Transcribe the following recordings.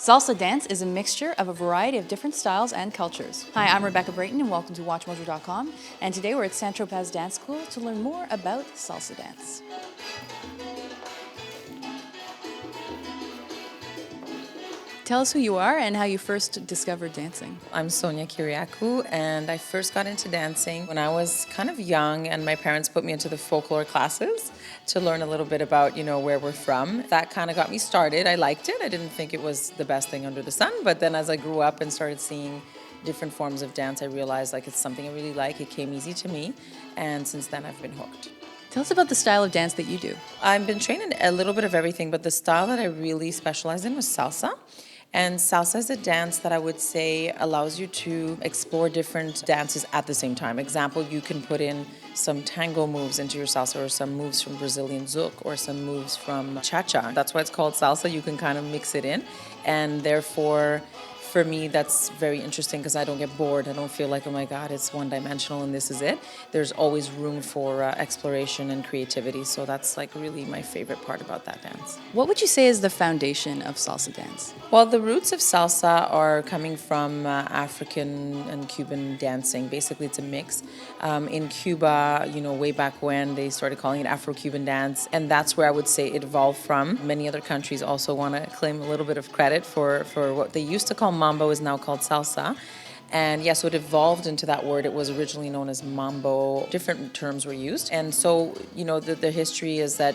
Salsa dance is a mixture of a variety of different styles and cultures. Hi, I'm Rebecca Brayton and welcome to WatchMojo.com. And today we're at Saint-Tropez Dance School to learn more about salsa dance. Tell us who you are and how you first discovered dancing. I'm Sonia Kiriakou, and I first got into dancing when I was kind of young, and my parents put me into the folklore classes to learn a little bit about, where we're from. That kind of got me started. I liked it. I didn't think it was the best thing under the sun, but then as I grew up and started seeing different forms of dance, I realized it's something I really like. It came easy to me, and since then I've been hooked. Tell us about the style of dance that you do. I've been trained in a little bit of everything, but the style that I really specialized in was salsa. And salsa is a dance that I would say allows you to explore different dances at the same time. Example, you can put in some tango moves into your salsa, or some moves from Brazilian zouk, or some moves from cha-cha. That's why it's called salsa. You can kind of mix it in, and therefore, for me, that's very interesting because I don't get bored. I don't feel like, oh my God, it's one-dimensional and this is it. There's always room for exploration and creativity. So that's really my favorite part about that dance. What would you say is the foundation of salsa dance? Well, the roots of salsa are coming from African and Cuban dancing. Basically, it's a mix. In Cuba, way back when, they started calling it Afro-Cuban dance. And that's where I would say it evolved from. Many other countries also want to claim a little bit of credit for what they used to call mambo is now called salsa. And so it evolved into that word. It was originally known as mambo. Different terms were used. And so, the history is that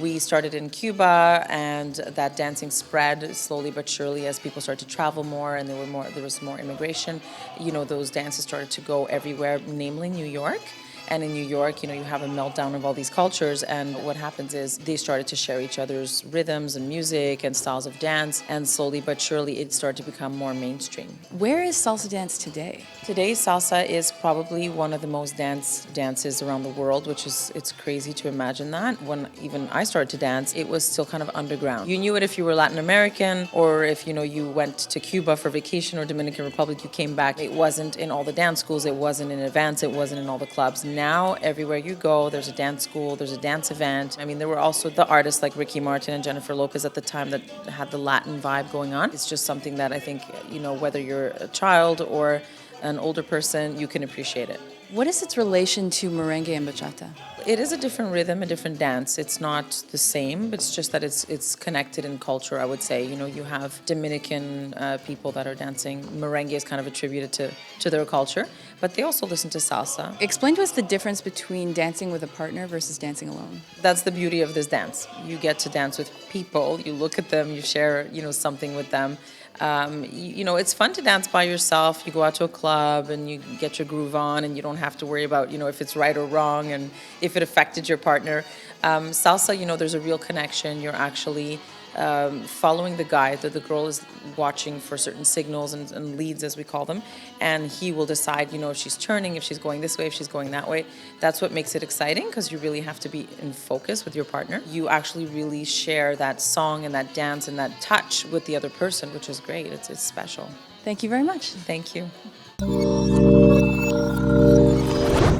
we started in Cuba, and that dancing spread slowly but surely as people started to travel more, and there was more immigration. Those dances started to go everywhere, namely New York. And in New York, you have a meltdown of all these cultures, and what happens is they started to share each other's rhythms and music and styles of dance, and slowly but surely it started to become more mainstream. Where is salsa dance today? Today, salsa is probably one of the most dances around the world, it's crazy to imagine that. When even I started to dance, it was still kind of underground. You knew it if you were Latin American, or if you went to Cuba for vacation, or Dominican Republic, you came back. It wasn't in all the dance schools, it wasn't in events, it wasn't in all the clubs. Now, everywhere you go, there's a dance school, there's a dance event. There were also the artists like Ricky Martin and Jennifer Lopez at the time that had the Latin vibe going on. It's just something that I think, whether you're a child or an older person, you can appreciate it. What is its relation to merengue and bachata? It is a different rhythm, a different dance. It's not the same, but it's just that it's connected in culture, I would say. You have Dominican people that are dancing. Merengue is kind of attributed to their culture, but they also listen to salsa. Explain to us the difference between dancing with a partner versus dancing alone. That's the beauty of this dance. You get to dance with people. You look at them, you share, something with them. It's fun to dance by yourself. You go out to a club and you get your groove on, and you don't have to worry about, if it's right or wrong and if it affected your partner. Salsa, there's a real connection. You're actually following the guide, that the girl is watching for certain signals and leads, as we call them, and he will decide, if she's turning, if she's going this way, if she's going that way. That's what makes it exciting, because you really have to be in focus with your partner. You actually really share that song and that dance and that touch with the other person, which is great. It's special. Thank you very much. Thank you.